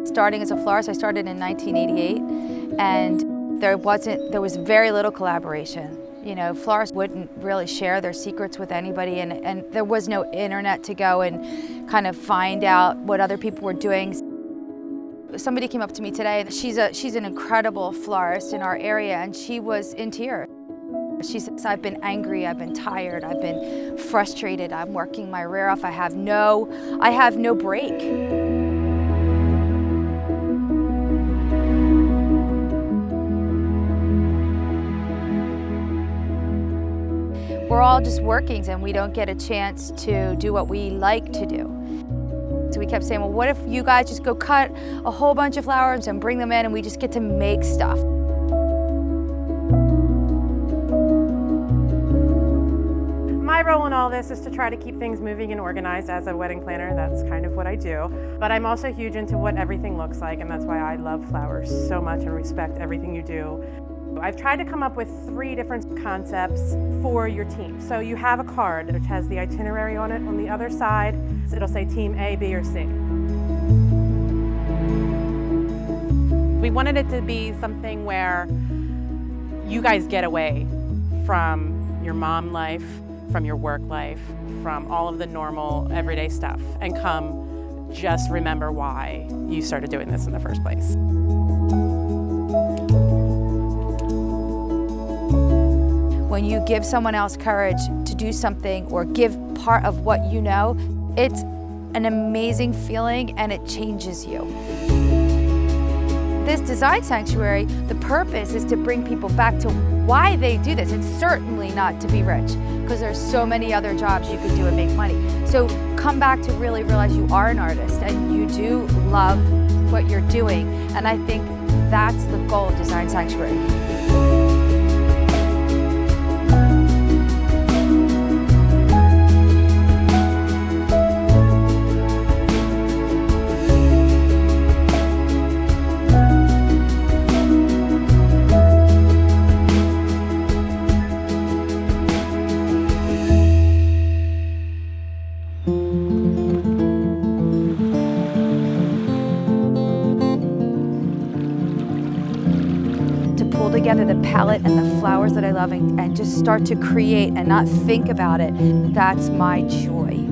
Starting as a florist, I started in 1988, and there was very little collaboration. You know, florists wouldn't really share their secrets with anybody, and there was no internet to go and kind of find out what other people were doing. Somebody came up to me today. She's an incredible florist in our area, and she was in tears. She says, I've been angry, I've been tired, I've been frustrated, I'm working my rear off, I have no break. We're all just workings, and we don't get a chance to do what we like to do. So we kept saying, well, what if you guys just go cut a whole bunch of flowers and bring them in, and we just get to make stuff. My role in all this is to try to keep things moving and organized as a wedding planner. That's kind of what I do. But I'm also huge into what everything looks like, and that's why I love flowers so much and respect everything you do. I've tried to come up with 3 different concepts for your team. So you have a card which has the itinerary on it. On the other side, it'll say team A, B, or C. We wanted it to be something where you guys get away from your mom life, from your work life, from all of the normal everyday stuff, and come just remember why you started doing this in the first place. When you give someone else courage to do something or give part of what you know, it's an amazing feeling, and it changes you. This design sanctuary, the purpose is to bring people back to why they do this. It's certainly not to be rich, because there's so many other jobs you could do and make money. So come back to really realize you are an artist and you do love what you're doing. And I think that's the goal of Design Sanctuary. Pull together the palette and the flowers that I love, and just start to create and not think about it. That's my joy.